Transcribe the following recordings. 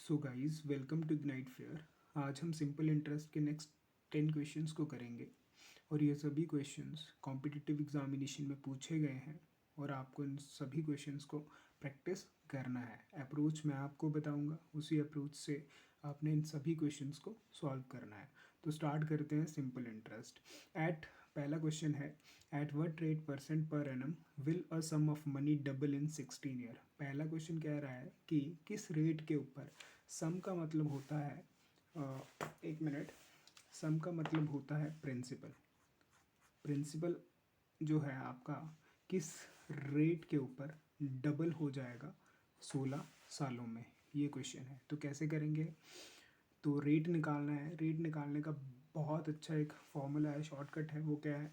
So guys welcome to Ignite Fair. आज हम simple interest के नेक्स्ट 10 क्वेश्चंस को करेंगे और ये सभी क्वेश्चंस कॉम्पिटिटिव एग्जामिनेशन में पूछे गए हैं और आपको इन सभी क्वेश्चंस को प्रैक्टिस करना है। अप्रोच मैं आपको बताऊंगा, उसी अप्रोच से आपने इन सभी क्वेश्चंस को सॉल्व करना है। तो स्टार्ट करते हैं सिंपल इंटरेस्ट। पहला क्वेश्चन है at what rate percent per annum will a sum of money double in 16 year. पहला क्वेश्चन कह रहा है कि किस रेट के ऊपर, सम का मतलब होता है एक मिनट, सम का मतलब होता है प्रिंसिपल। प्रिंसिपल जो है आपका किस रेट के ऊपर डबल हो जाएगा 16 सालों में, ये क्वेश्चन है। तो कैसे करेंगे? तो रेट निकालना है। रेट निकालने का बहुत अच्छा एक फॉर्मूला है, शॉर्टकट है। वो क्या है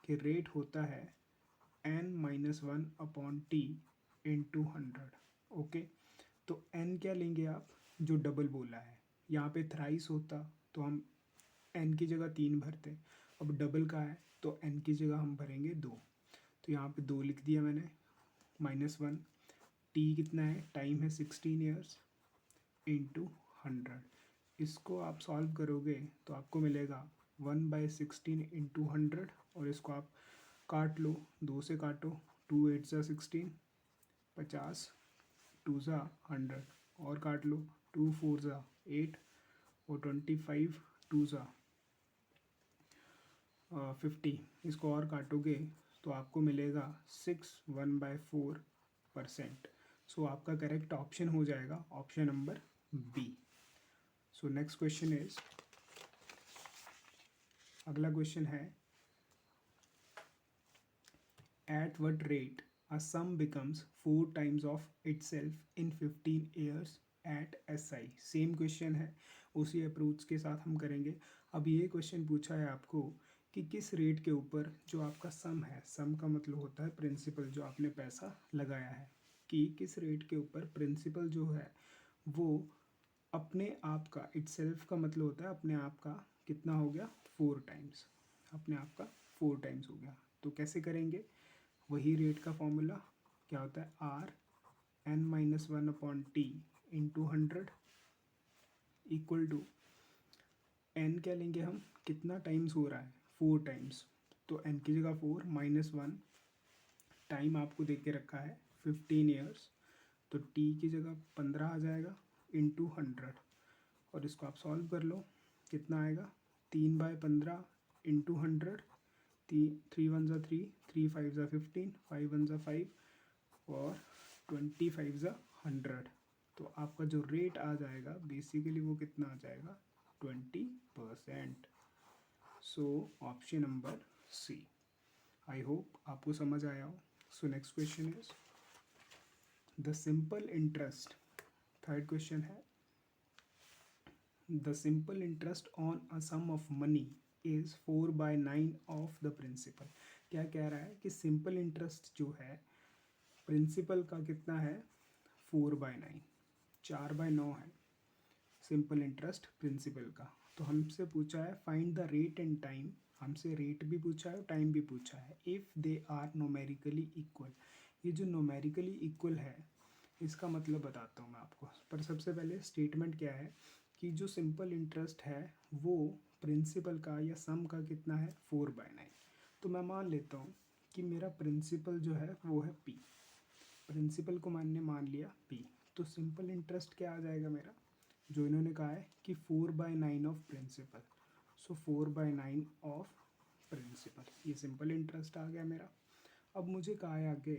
कि रेट होता है n-1/t इंटू 100। ओके, तो n क्या लेंगे आप? जो डबल बोला है, यहाँ पे थ्राइस होता तो हम n की जगह 3 भरते। अब डबल का है तो n की जगह हम भरेंगे 2। तो यहाँ पे 2 लिख दिया मैंने, -1। t कितना है? टाइम है 16 ईयर्स इंटू 100। इसको आप सॉल्व करोगे तो आपको मिलेगा 1/16 इंटू 100 और इसको आप काट लो, 2 से काटो, 2 8 ज़ा 16, 50, 2 ज़ा 100 और काट लो, 2 4 ज़ा 8 और 25, 2 ज़ा 50। इसको और काटोगे तो आपको मिलेगा 6 1/4%। सो आपका करेक्ट ऑप्शन हो जाएगा option number B. So next question is, अगला क्वेश्चन है at what rate a sum becomes 4 times of itself in 15 years at SI। Same question है, उसी अप्रोच के साथ हम करेंगे। अब ये क्वेश्चन पूछा है आपको कि किस रेट के ऊपर जो आपका सम है, सम का मतलब होता है प्रिंसिपल, जो आपने पैसा लगाया है, कि किस रेट के ऊपर प्रिंसिपल जो है वो अपने आप का, इटसेल्फ का मतलब होता है अपने आप का, कितना हो गया? 4 टाइम्स। अपने आप का 4 टाइम्स हो गया। तो कैसे करेंगे? वही रेट का फॉर्मूला क्या होता है? R n-1/t into 100 equal to n क्या लेंगे हम? कितना टाइम्स हो रहा है? 4 टाइम्स। तो n की जगह 4 -1, टाइम आपको दे के रखा है 15 ईयर्स, तो t की जगह 15 आ जाएगा इंटू 100 और इसको आप सॉल्व कर लो, कितना आएगा? 3/15 इंटू 100, 3 1 ज़ा 3, 3 5 ज़ा 15, 5 1 ज़ा 5 और 25 ज़ा 100। तो आपका जो रेट आ जाएगा बेसिकली वो कितना आ जाएगा? 20%। So option number C. I hope आपको समझ आया हो। So next question is the simple interest. Third question है the simple interest on a sum of money is 4/9 of the principal. क्या कह रहा है कि सिंपल इंटरेस्ट जो है प्रिंसिपल का कितना है? 4/9, 4/9 है सिंपल इंटरेस्ट प्रिंसिपल का। तो हमसे पूछा है find the rate and time. हमसे रेट भी पूछा है, टाइम भी पूछा है। If they are numerically equal. ये जो नोमेरिकली इक्वल है इसका मतलब बताता हूँ मैं आपको। पर सबसे पहले स्टेटमेंट क्या है कि जो सिंपल इंटरेस्ट है वो प्रिंसिपल का या सम का कितना है? 4/9। तो मैं मान लेता हूँ कि मेरा प्रिंसिपल जो है वो है पी। प्रिंसिपल को मैंने मान लिया पी, तो सिंपल इंटरेस्ट क्या आ जाएगा मेरा? जो इन्होंने कहा है कि 4/9 of principal, so 4/9 of principal, ये सिंपल इंटरेस्ट आ गया मेरा। अब मुझे कहा है आगे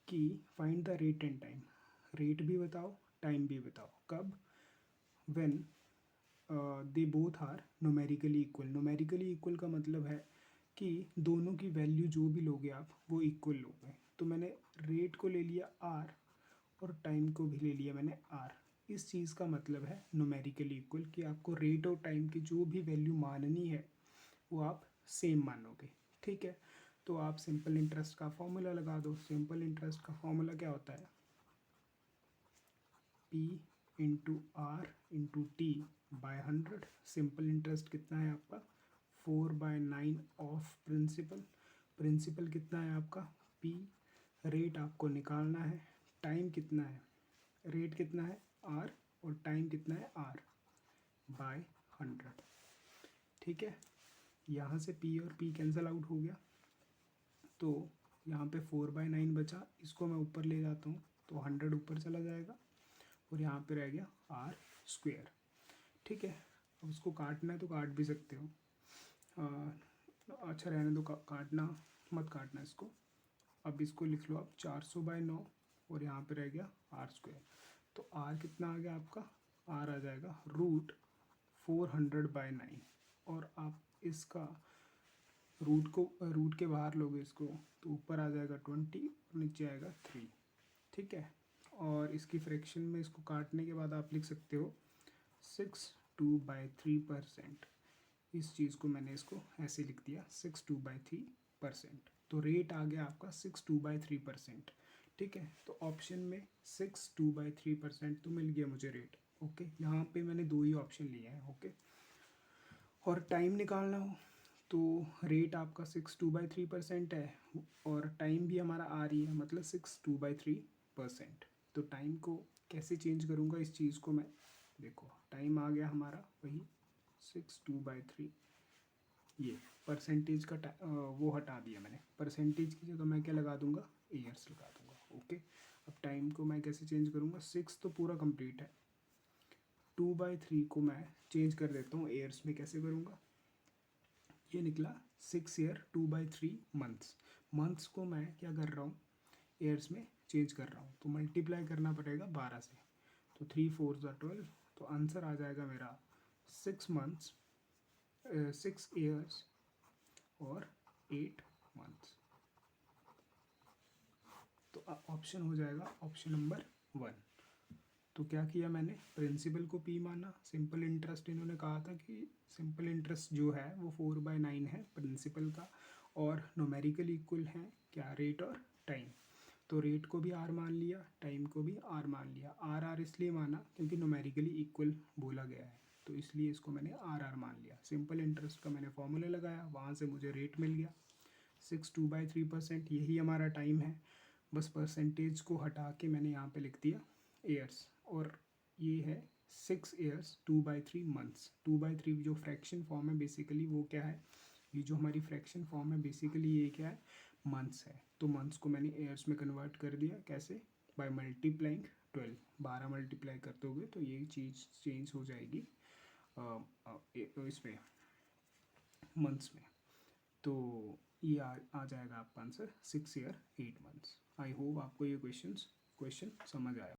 कि find the rate and time. Rate भी बताओ, टाइम भी बताओ। कब? When they both are numerically equal. Numerically equal का मतलब है कि दोनों की वैल्यू जो भी लोगे आप वो इक्वल लोगे। तो मैंने रेट को ले लिया आर और टाइम को भी ले लिया मैंने आर। इस चीज़ का मतलब है नोमेरिकली इक्वल, कि आपको रेट और टाइम की जो भी वैल्यू माननी है वो आप सेम मानोगे। ठीक है, तो आप सिंपल इंटरेस्ट का फॉर्मूला लगा दो। सिंपल इंटरेस्ट का फॉर्मूला क्या होता है? P into R into T by 100। Simple interest कितना है आपका? 4/9 ऑफ प्रिंसिपल। प्रिंसिपल कितना है आपका? P। रेट आपको निकालना है। टाइम कितना है? रेट कितना है? R और टाइम कितना है आर बाय 100। ठीक है, यहाँ से पी और पी कैंसिल आउट हो गया, तो यहाँ पे 4/9 बचा, इसको मैं ऊपर ले जाता हूँ तो 100 ऊपर चला जाएगा और यहाँ पे रह गया आर स्क्वेयर। ठीक है, अब उसको काटना है तो काट भी सकते हो, अच्छा रहने दो, काटना मत काटना इसको। अब इसको लिख लो आप 400/9 और यहाँ पे रह गया आर स्क्वेयर। तो आर कितना आ गया आपका, आर आ जाएगा √400/9, और आप इसका रूट के बाहर लोगे इसको तो ऊपर आ जाएगा 20 और नीचे आएगा 3। ठीक है, और इसकी फ्रैक्शन में इसको काटने के बाद आप लिख सकते हो 62/3%। इस चीज़ को मैंने इसको ऐसे लिख दिया 62/3%। तो रेट आ गया आपका 62/3%। ठीक है, तो ऑप्शन में 62/3% तो मिल गया मुझे रेट। ओके, यहाँ पे मैंने 2 ही ऑप्शन लिए हैं। ओके, और टाइम निकालना हो तो रेट आपका 62/3% है और टाइम भी हमारा आ रही है, मतलब 62/3%। तो टाइम को कैसे चेंज करूँगा इस चीज़ को मैं, देखो टाइम आ गया हमारा वही 62/3, ये परसेंटेज का वो हटा दिया मैंने, परसेंटेज की जगह मैं क्या लगा दूंगा, ईयर्स लगा दूंगा। ओके, अब टाइम को मैं कैसे चेंज करूँगा, 6 तो पूरा कंप्लीट है, 2/3 को मैं चेंज कर देता हूँ ईयर्स में। कैसे करूँगा, ये निकला 6 ईयर 2/3 मंथ्स। मंथ्स को मैं क्या कर रहा हूँ, ईयर्स में चेंज कर रहा हूँ, तो मल्टीप्लाई करना पड़ेगा 12 से, तो 3 4 12, तो आंसर आ जाएगा मेरा 6 मंथ्स, 6 ईयर्स और 8 मंथ्स। तो ऑप्शन हो जाएगा ऑप्शन नंबर 1। तो क्या किया मैंने, प्रिंसिपल को पी माना, सिंपल इंटरेस्ट इन्होंने कहा था कि सिंपल इंटरेस्ट जो है वो 4/9 है प्रिंसिपल का, और न्यूमेरिकल इक्वल है क्या, रेट और टाइम। तो रेट को भी आर मान लिया, टाइम को भी आर मान लिया। आर आर इसलिए माना क्योंकि न्यूमेरिकली इक्वल बोला गया है, तो इसलिए इसको मैंने आर आर मान लिया। सिंपल इंटरेस्ट का मैंने फॉर्मूला लगाया, वहाँ से मुझे रेट मिल गया 62/3%, यही हमारा टाइम है। बस परसेंटेज को हटा के मैंने यहाँ पे लिख दिया ईयर्स, और ये है 6 ईयर्स 2/3 मंथ्स। 2/3 जो फ्रैक्शन फॉर्म है बेसिकली वो क्या है, ये जो हमारी फ्रैक्शन फॉर्म है बेसिकली ये क्या है, मंथ्स है। तो मंथ्स को मैंने ईयर्स में कन्वर्ट कर दिया, कैसे, बाय मल्टीप्लाइंग 12, 12 मल्टीप्लाई कर दोगे तो ये चीज़ चेंज हो जाएगी इसमें मंथ्स में। तो ये आ जाएगा आपका आंसर 6 ईयर 8 मंथ्स। आई होप आपको ये क्वेश्चन समझ आया।